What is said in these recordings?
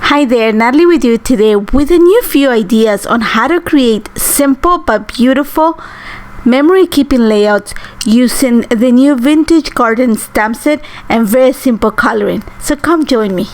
Hi there, Natalie with you today with a new few ideas on how to create simple but beautiful memory keeping layouts using the new vintage garden stamp set and very simple coloring. So come join me.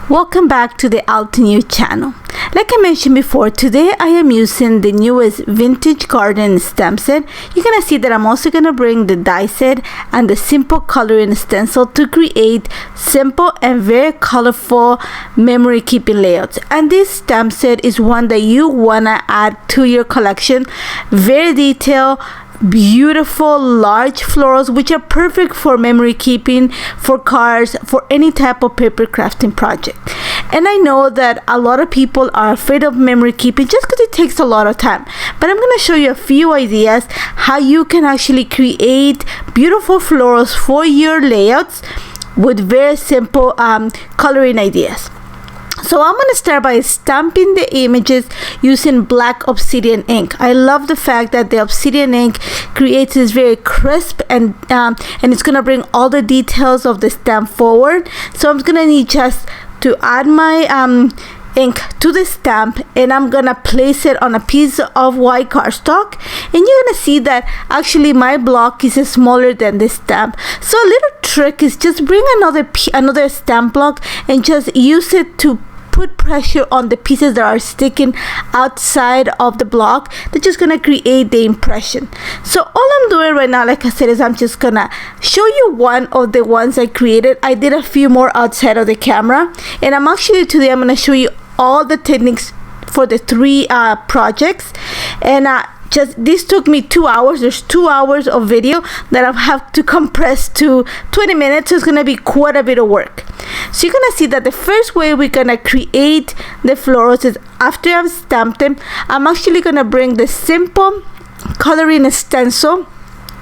Welcome back to the Altenew channel. Like I mentioned before, today I am using the newest vintage garden stamp set. You're gonna see that I'm also gonna bring the die set and the simple coloring stencil to create simple and very colorful memory keeping layouts. And this stamp set is one that you wanna add to your collection. Very detailed, beautiful large florals which are perfect for memory keeping, for cards, for any type of paper crafting project. And I know that a lot of people are afraid of memory keeping just because it takes a lot of time, but I'm going to show you a few ideas how you can actually create beautiful florals for your layouts with very simple coloring ideas. So I'm going to start by stamping the images using black Obsidian ink. I love the fact that the Obsidian ink creates this very crisp and it's going to bring all the details of the stamp forward. So I'm going to need just to add my ink to the stamp, and I'm gonna place it on a piece of white cardstock, and you're gonna see that actually my block is smaller than the stamp. So a little trick is just bring another stamp block and just use it to put pressure on the pieces that are sticking outside of the block. They're just gonna create the impression. So all I'm doing right now, like I said, is I'm just gonna show you one of the ones I created. I did a few more outside of the camera, and I'm gonna show you all the techniques for the three projects. And this took me 2 hours. There's 2 hours of video that I have to compress to 20 minutes, so it's gonna be quite a bit of work. So you're gonna see that the first way we're gonna create the florals is after I've stamped them, I'm actually gonna bring the simple coloring stencil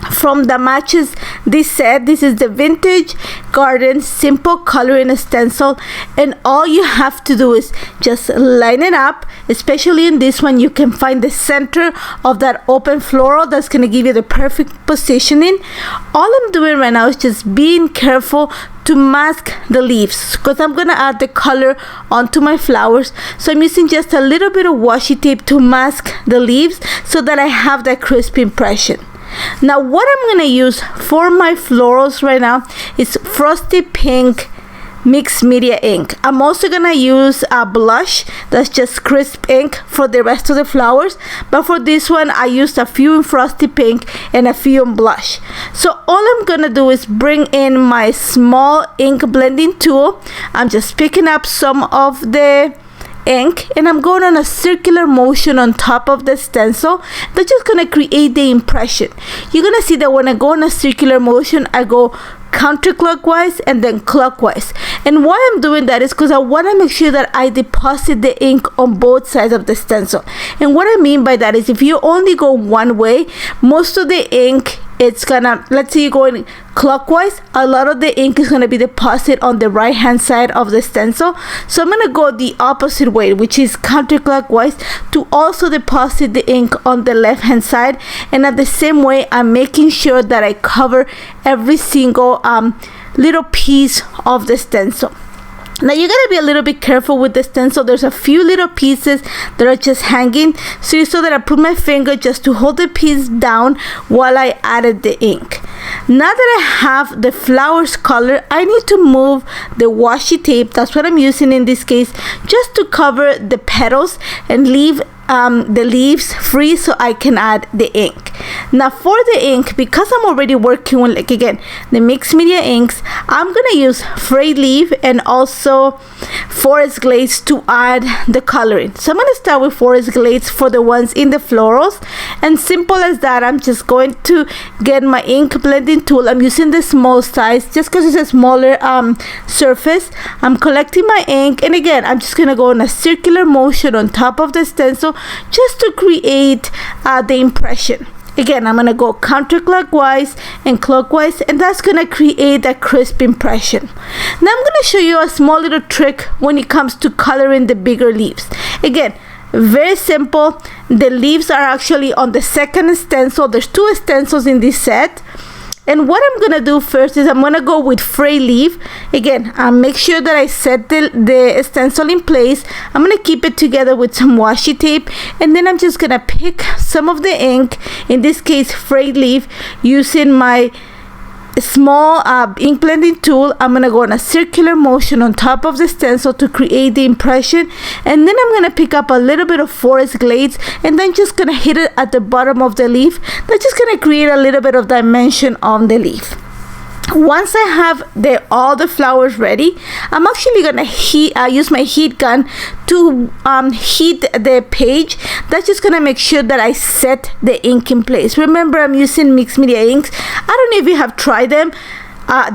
from the matches this set. This is the vintage garden simple coloring stencil, and all you have to do is just line it up. Especially in this one, you can find the center of that open floral. That's going to give you the perfect positioning. All I'm doing right now is just being careful to mask the leaves, because I'm going to add the color onto my flowers. So I'm using just a little bit of washi tape to mask the leaves so that I have that crisp impression. Now what I'm going to use for my florals right now is Frosty Pink Mixed Media ink. I'm also going to use a blush that's just crisp ink for the rest of the flowers, but for this one I used a few in Frosty Pink and a few in blush. So all I'm going to do is bring in my small ink blending tool. I'm just picking up some of the ink and I'm going on a circular motion on top of the stencil. That's just going to create the impression. You're going to see that when I go on a circular motion, I go counterclockwise and then clockwise. And why I'm doing that is because I want to make sure that I deposit the ink on both sides of the stencil. And what I mean by that is if you only go one way, most of the ink, it's gonna, let's say you're going clockwise, a lot of the ink is gonna be deposited on the right hand side of the stencil. So I'm gonna go the opposite way, which is counterclockwise, to also deposit the ink on the left hand side. And at the same way, I'm making sure that I cover every single little piece of the stencil. Now you gotta be a little bit careful with the stencil. There's a few little pieces that are just hanging, so that I put my finger just to hold the piece down while I added the ink. Now that I have the flowers color, I need to move the washi tape, that's what I'm using in this case, just to cover the petals and leave the leaves free so I can add the ink. Now for the ink, because I'm already working with, like again, the mixed media inks, I'm gonna use Frayed leaf and also Forest Glades to add the coloring. So I'm gonna start with Forest Glades for the ones in the florals, and simple as that, I'm just going to get my ink blending tool. I'm using the small size just because it's a smaller surface. I'm collecting my ink, and again, I'm just gonna go in a circular motion on top of the stencil just to create the impression. Again, I'm gonna go counterclockwise and clockwise, and that's gonna create a crisp impression. Now I'm gonna show you a small little trick when it comes to coloring the bigger leaves. Again, Very simple. The leaves are actually on the second stencil. There's 2 stencils in this set. And what I'm gonna do first is I'm gonna go with Frayed leaf. Again, make sure that I set the stencil in place. I'm gonna keep it together with some washi tape, and then I'm just gonna pick some of the ink, in this case Frayed leaf, using my small ink blending tool. I'm gonna go in a circular motion on top of the stencil to create the impression, and then I'm gonna pick up a little bit of forest glades and then just gonna hit it at the bottom of the leaf. That's just gonna create a little bit of dimension on the leaf. Once I have all the flowers ready, I'm actually gonna use my heat gun to heat the page. That's just gonna make sure that I set the ink in place. Remember, I'm using mixed media inks. I don't know if you have tried them.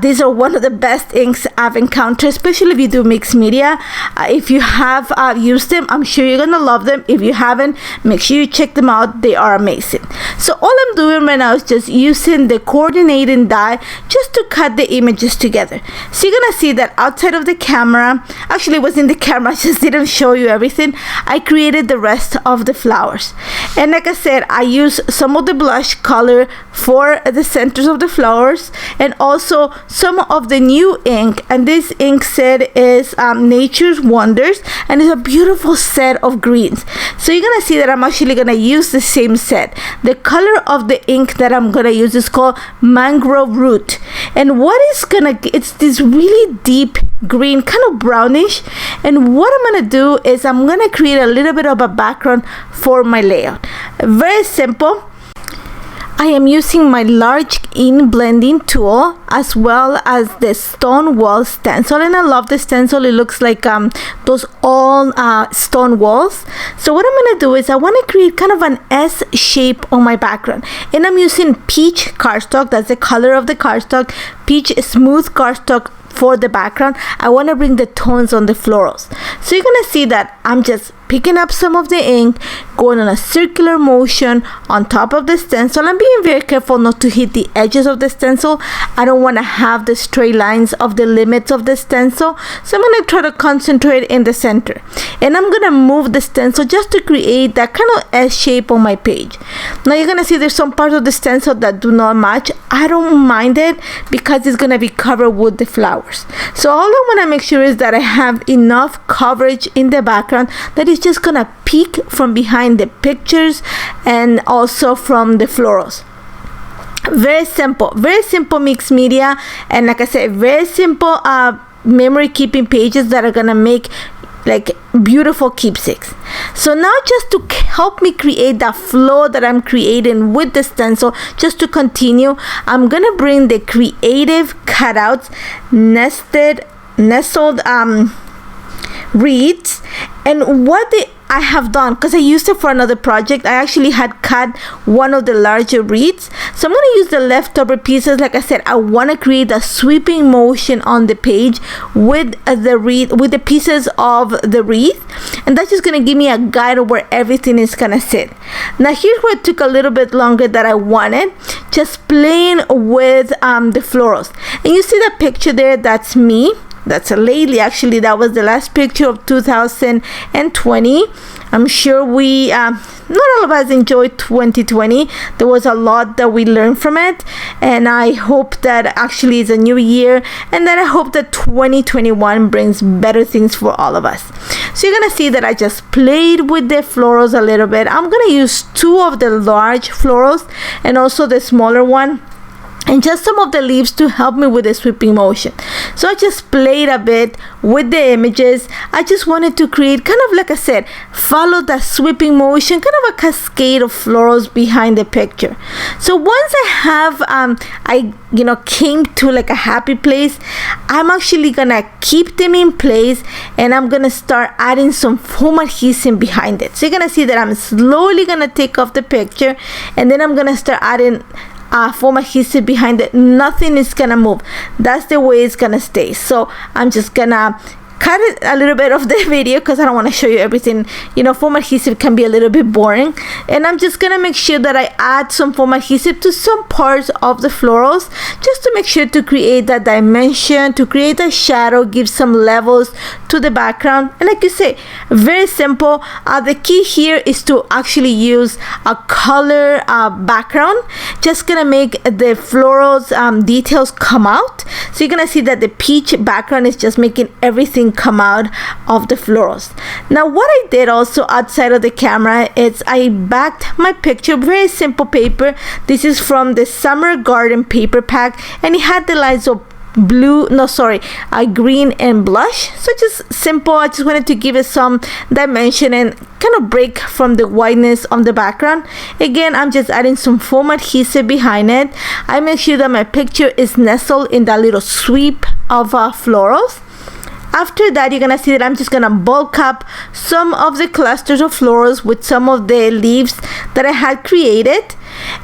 These are one of the best inks I've encountered, especially if you do mixed media. If you have used them, I'm sure you're gonna love them. If you haven't, make sure you check them out. They are amazing. So all I'm doing right now is just using the coordinating die just to cut the images together. So you're gonna see that outside of the camera, actually it was in the camera, I just didn't show you everything. I created the rest of the flowers. And like I said, I use some of the blush color for the centers of the flowers, and also some of the new ink. And this ink set is Nature's Wonders, and it's a beautiful set of greens. So you're gonna see that I'm actually gonna use the same set. The color of the ink that I'm gonna use is called Mangrove Root, and it's this really deep green, kind of brownish. And what I'm gonna do is I'm gonna create a little bit of a background for my layout. Very simple. I am using my large ink blending tool as well as the stone wall stencil, and I love the stencil. It looks like those all stone walls. So what I'm gonna do is I want to create kind of an S shape on my background, and I'm using peach cardstock. That's the color of the cardstock, peach smooth cardstock for the background. I want to bring the tones on the florals. So you're gonna see that I'm just picking up some of the ink, going on a circular motion on top of the stencil. I'm being very careful not to hit the edges of the stencil. I don't want to have the straight lines of the limits of the stencil, so I'm going to try to concentrate in the center, and I'm going to move the stencil just to create that kind of S shape on my page. Now you're going to see there's some parts of the stencil that do not match. I don't mind it because it's going to be covered with the flowers. So all I want to make sure is that I have enough coverage in the background that is just gonna peek from behind the pictures and also from the florals. Very simple mixed media, and like I said, very simple memory keeping pages that are gonna make like beautiful keepsakes. So now, just to help me create that flow that I'm creating with the stencil, just to continue, I'm gonna bring the Creative Cutouts nestled wreaths. And what I have done, because I used it for another project, I actually had cut one of the larger wreaths. So I'm going to use the leftover pieces. Like I said, I want to create a sweeping motion on the page with the wreath, with the pieces of the wreath, and that's just going to give me a guide of where everything is going to sit. Now here's where it took a little bit longer that I wanted, just playing with the florals. And you see the picture there, that's me. That's a lady. Actually, that was the last picture of 2020. I'm sure we not all of us enjoyed 2020. There was a lot that we learned from it, and I hope that actually it's a new year, and that I hope that 2021 brings better things for all of us. So you're gonna see that I just played with the florals a little bit. I'm gonna use 2 of the large florals and also the smaller one, and just some of the leaves to help me with the sweeping motion. So I just played a bit with the images. I just wanted to create kind of, like I said, follow that sweeping motion, kind of a cascade of florals behind the picture. So once I have I came to like a happy place, I'm actually gonna keep them in place, and I'm gonna start adding some foam adhesive behind it. So you're gonna see that I'm slowly gonna take off the picture, and then I'm gonna start adding foam adhesive behind it. Nothing is gonna move. That's the way it's gonna stay. So I'm just gonna cut it a little bit of the video because I don't want to show you everything. You know, foam adhesive can be a little bit boring, and I'm just gonna make sure that I add some foam adhesive to some parts of the florals, just to make sure to create that dimension, to create a shadow, give some levels to the background. And like you say, very simple. The key here is to actually use a color background. Just gonna make the florals details come out. So you're gonna see that the peach background is just making everything come out of the florals. Now what I did also outside of the camera is I backed my picture, very simple paper. This is from the Summer Garden paper pack, and it had the lines of green and blush. So just simple. I just wanted to give it some dimension and kind of break from the whiteness on the background. Again, I'm just adding some foam adhesive behind it. I make sure that my picture is nestled in that little sweep of florals. After that, you're gonna see that I'm just gonna bulk up some of the clusters of florals with some of the leaves that I had created.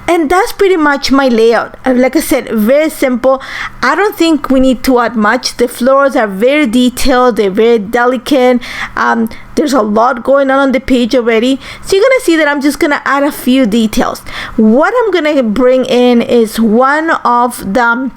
And that's pretty much my layout. Like I said, very simple. I don't think we need to add much. The florals are very detailed, they're very delicate. There's a lot going on the page already. So you're gonna see that I'm just gonna add a few details. What I'm gonna bring in is one of the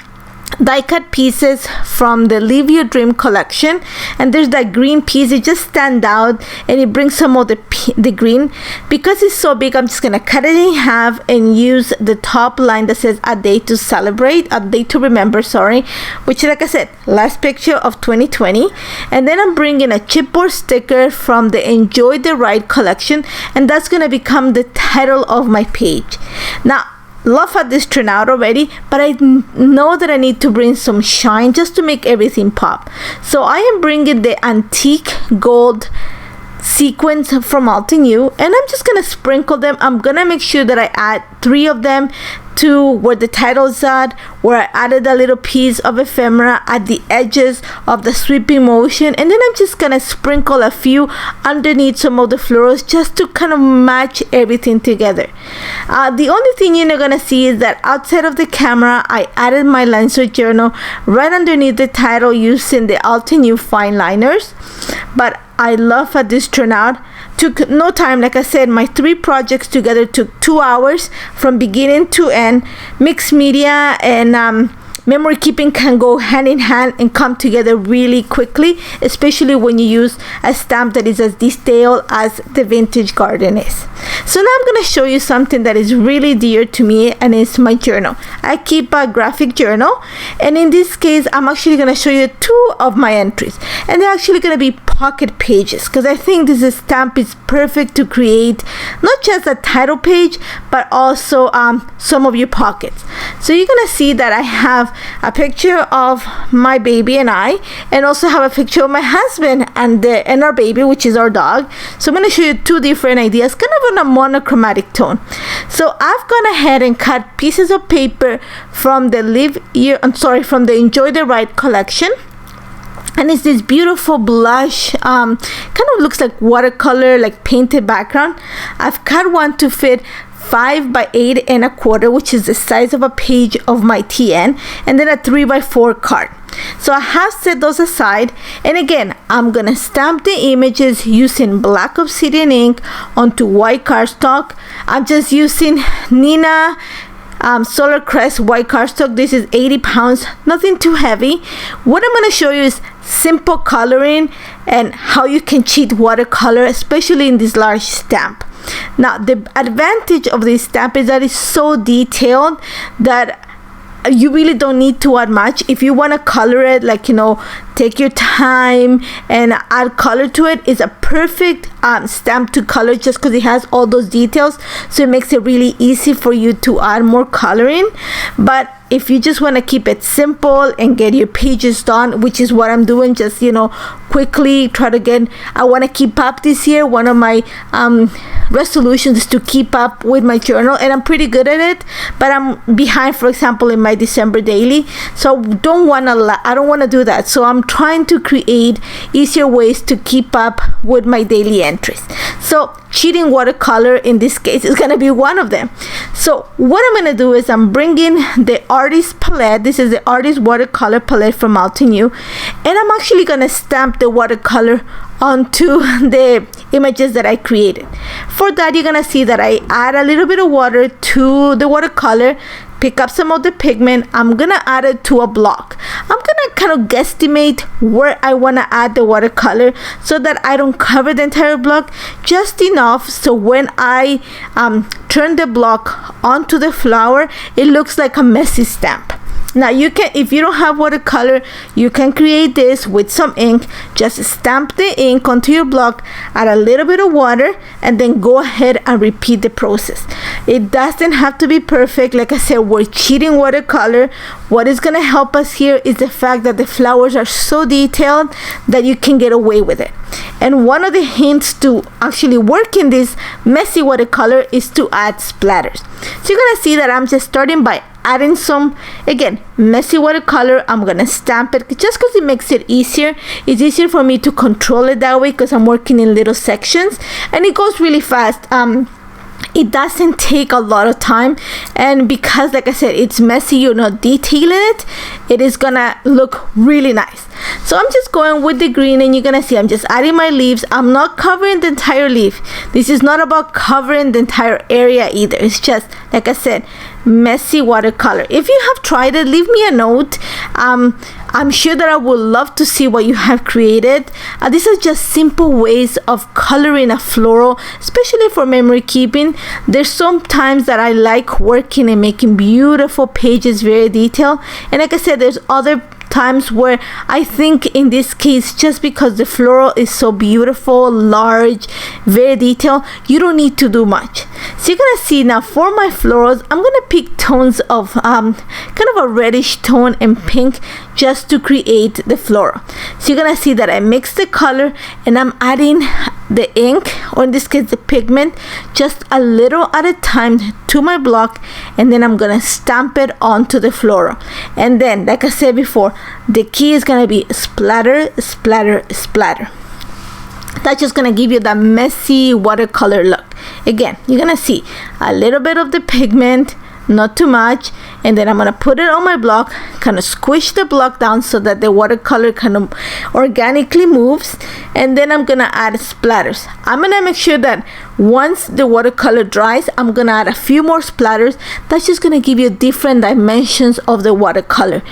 die cut pieces from the Live Your Dream collection, and there's that green piece. It just stands out and it brings some of the green. Because it's so big, I'm just gonna cut it in half and use the top line that says a day to celebrate, a day to remember, which, like I said, last picture of 2020. And then I'm bringing a chipboard sticker from the Enjoy the Ride collection, and that's gonna become the title of my page. Now love how this turned out already, but I know that I need to bring some shine just to make everything pop. So I am bringing the antique gold sequins from Altenew, and I'm just gonna sprinkle them. I'm gonna make sure that I add 3 of them to where the title's at, where I added a little piece of ephemera at the edges of the sweeping motion, and then I'm just gonna sprinkle a few underneath some of the florals just to kind of match everything together. The only thing you're not gonna see is that outside of the camera, I added my Lancer journal right underneath the title using the Altenew fine liners. But I love how this turned out. Took no time. Like I said, my 3 projects together took 2 hours from beginning to end. Mixed media and memory keeping can go hand in hand and come together really quickly, especially when you use a stamp that is as detailed as the Vintage Garden is. So now I'm going to show you something that is really dear to me, and it's my journal. I keep a graphic journal, and in this case I'm actually going to show you 2 of my entries, and they're actually going to be pocket pages, because I think this stamp is perfect to create not just a title page but also some of your pockets. So you're going to see that I have a picture of my baby and I, and also have a picture of my husband and our baby, which is our dog. So I'm going to show you 2 different ideas, kind of on a monochromatic tone. So I've gone ahead and cut pieces of paper from the from the Enjoy the Ride collection. And it's this beautiful blush, kind of looks like watercolor, like painted background. I've cut one to fit 5 by 8 1/4, which is the size of a page of my TN, and then a 3 by 4 card. So I have set those aside, and again, I'm gonna stamp the images using black Obsidian ink onto white cardstock. I'm just using Nina Solar Crest white cardstock. This is 80 pounds, nothing too heavy. What I'm going to show you is simple coloring and how you can cheat watercolor, especially in this large stamp. Now the advantage of this stamp is that it's so detailed that you really don't need to add much. If you want to color it, like, take your time and add color to it, it's a perfect stamp to color just because it has all those details. So it makes it really easy for you to add more coloring. But if you just want to keep it simple and get your pages done, which is what I'm doing, just quickly try to get, I want to keep up this year. One of my resolutions is to keep up with my journal, and I'm pretty good at it, but I'm behind, for example, in my December daily. So I don't want to do that. So I'm trying to create easier ways to keep up with my daily entries. So cheating watercolor in this case is going to be one of them. So what I'm going to do is I'm bringing the artist palette. This is the artist watercolor palette from Altenew, and I'm actually gonna stamp the watercolor onto the images that I created. For that, you're gonna see that I add a little bit of water to the watercolor, pick up some of the pigment. I'm gonna add it to a block. I'm gonna kind of guesstimate where I wanna add the watercolor so that I don't cover the entire block, just enough so when I turn the block onto the flower, it looks like a messy stamp. Now you can, if you don't have watercolor, you can create this with some ink. Just stamp the ink onto your block, add a little bit of water, and then go ahead and repeat the process. It doesn't have to be perfect. Like I said, we're cheating watercolor. What is going to help us here is the fact that the flowers are so detailed that you can get away with it. And one of the hints to actually work in this messy watercolor is to add splatters. So you're going to see that I'm just starting by adding some, again, messy watercolor. I'm gonna stamp it just because it makes it easier. It's easier for me to control it that way because I'm working in little sections and it goes really fast. It doesn't take a lot of time, and because, like I said, it's messy, you're not detailing it, it is gonna look really nice. So I'm just going with the green, and you're gonna see I'm just adding my leaves. I'm not covering the entire leaf. This is not about covering the entire area either. It's just, like I said, messy watercolor. If you have tried it, leave me a note. I'm sure that I would love to see what you have created. These are just simple ways of coloring a floral, especially for memory keeping. There's some times that I like working and making beautiful pages, very detailed, and like I said, there's other times where I think in this case, just because the floral is so beautiful, large, very detailed, you don't need to do much. So you're gonna see now for my florals, I'm gonna pick tones of kind of a reddish tone and pink just to create the floral. So you're gonna see that I mix the color and I'm adding the ink, or in this case the pigment, just a little at a time to my block, and then I'm gonna stamp it onto the floral. And then, like I said before, the key is gonna be splatter, splatter, splatter. That's just gonna give you that messy watercolor look. Again, you're gonna see a little bit of the pigment, not too much, and then I'm gonna put it on my block, kind of squish the block down so that the watercolor kind of organically moves, and then I'm gonna add splatters. I'm gonna make sure that once the watercolor dries, I'm gonna add a few more splatters. That's just gonna give you different dimensions of the watercolor.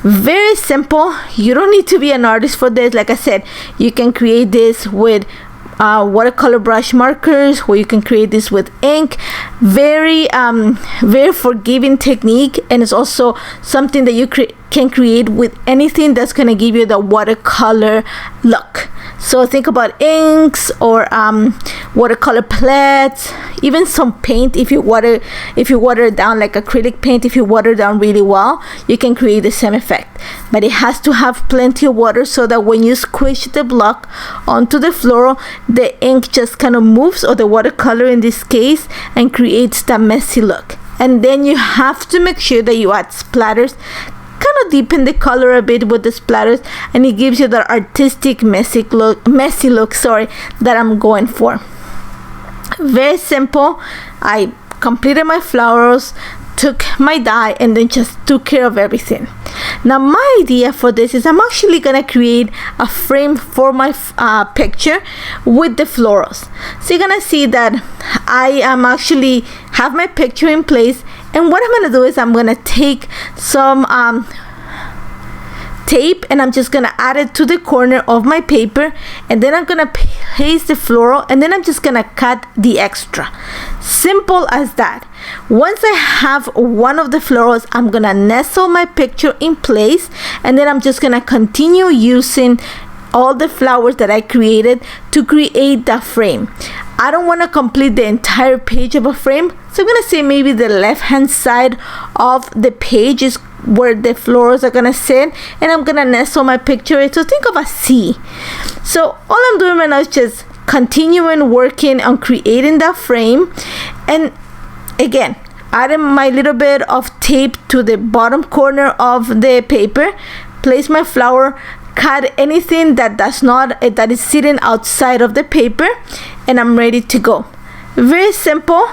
Very simple. You don't need to be an artist for this. Like I said, you can create this with watercolor brush markers, or you can create this with ink. Very forgiving technique, and it's also something that you can create with anything that's going to give you the watercolor look. So think about inks or watercolor palettes, even some paint. If you water it down like acrylic paint, if you water it down really well, you can create the same effect. But it has to have plenty of water so that when you squish the block onto the floral, the ink just kind of moves, or the watercolor in this case, and creates that messy look. And then you have to make sure that you add splatters, kind of deepen the color a bit with the splatters, and it gives you the artistic messy look that I'm going for. Very simple. I completed my flowers, took my dye, and then just took care of everything. Now my idea for this is I'm actually gonna create a frame for my picture with the florals. So you're gonna see that I am actually have my picture in place, and what I'm gonna do is I'm gonna take some tape, and I'm just gonna add it to the corner of my paper, and then I'm gonna paste the floral, and then I'm just gonna cut the extra. Simple as that. Once I have one of the florals, I'm gonna nestle my picture in place, and then I'm just gonna continue using all the flowers that I created to create that frame. I don't want to complete the entire page of a frame, so I'm gonna say maybe the left hand side of the page is where the florals are gonna sit, and I'm gonna nestle my picture. So think of a C. So all I'm doing right now is just continuing working on creating that frame, and again adding my little bit of tape to the bottom corner of the paper, place my flower, cut anything that is sitting outside of the paper, and I'm ready to go. Very simple.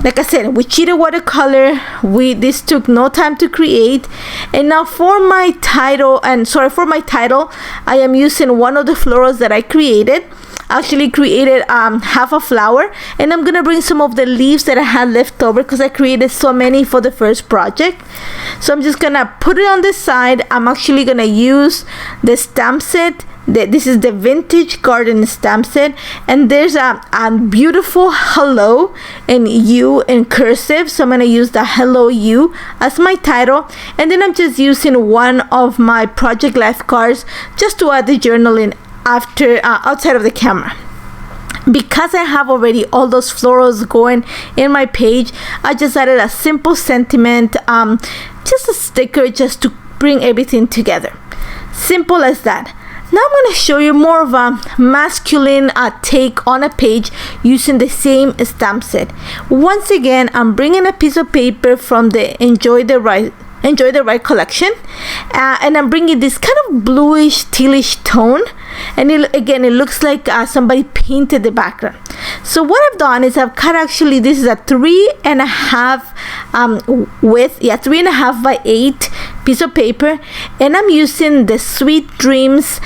like I said, we cheated watercolor. This took no time to create. And now for my title, I am using one of the florals that I created. Actually created half a flower, and I'm gonna bring some of the leaves that I had left over because I created so many for the first project. So I'm just gonna put it on the side. I'm actually gonna use the stamp set. This is the Vintage Garden stamp set, and there's a beautiful hello and you in cursive, so I'm gonna use the hello you as my title. And then I'm just using one of my Project Life cards just to add the journaling after outside of the camera. Because I have already all those florals going in my page, I just added a simple sentiment, just a sticker, just to bring everything together. Simple as that. Now I'm going to show you more of a masculine take on a page using the same stamp set. Once again, I'm bringing a piece of paper from the Enjoy the Ride collection, and I'm bringing this kind of bluish tealish tone, and it looks like somebody painted the background. So what I've done is I've cut, actually this is a 3.5 width, 3.5 by 8 piece of paper, and I'm using the Sweet Dreams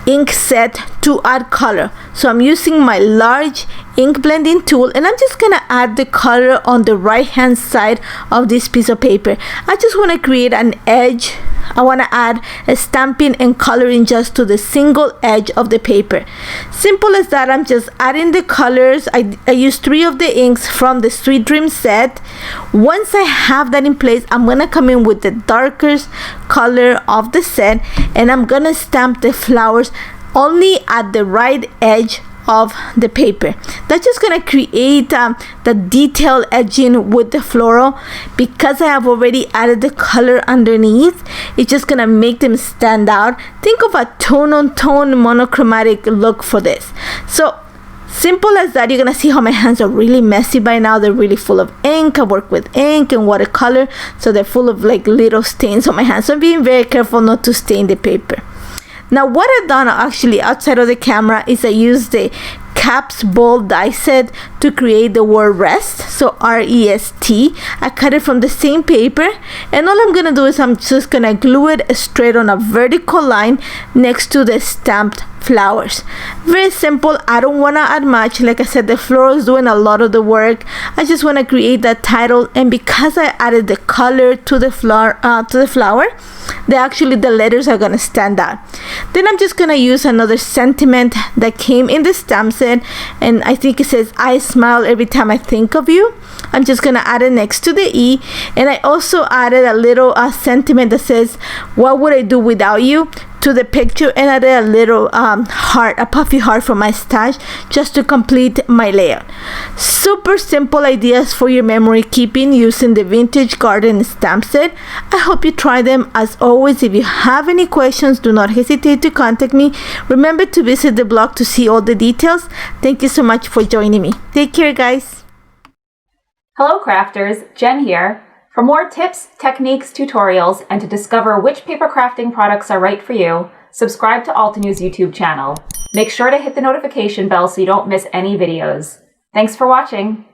ink set to add color. So I'm using my large ink blending tool, and I'm just gonna add the color on the right hand side of this piece of paper. I just want to create an edge. I want to add a stamping and coloring just to the single edge of the paper. Simple as that. I'm just adding the colors. I used 3 of the inks from the Sweet Dream set. Once I have that in place, I'm gonna come in with the darkest color of the set, and I'm gonna stamp the flowers only at the right edge of the paper. That's just gonna create the detail edging with the floral. Because I have already added the color underneath, it's just gonna make them stand out. Think of a tone on tone monochromatic look for this. So simple as that. You're gonna see how my hands are really messy by now. They're really full of ink. I work with ink and watercolor, so they're full of like little stains on my hands. So I'm being very careful not to stain the paper. Now what I've done actually outside of the camera is I used the caps bold die set to create the word rest, so R-E-S-T. I cut it from the same paper, and all I'm gonna do is I'm just gonna glue it straight on a vertical line next to the stamped flowers. Very simple. I don't want to add much. Like I said, the floral is doing a lot of the work. I just want to create that title, and because I added the color to the flower, the letters are gonna stand out. Then I'm just gonna use another sentiment that came in the stamp set, and I think it says I smile every time I think of you. I'm just gonna add it next to the E, and I also added a little sentiment that says what would I do without you to the picture, and added a little heart, a puffy heart for my stash, just to complete my layout. Super simple ideas for your memory keeping using the Vintage Garden stamp set. I hope you try them. As always, if you have any questions, do not hesitate to contact me. Remember to visit the blog to see all the details. Thank you so much for joining me. Take care, guys. Hello crafters, Jen here. For more tips, techniques, tutorials, and to discover which paper crafting products are right for you, subscribe to Altenew's YouTube channel. Make sure to hit the notification bell so you don't miss any videos. Thanks for watching.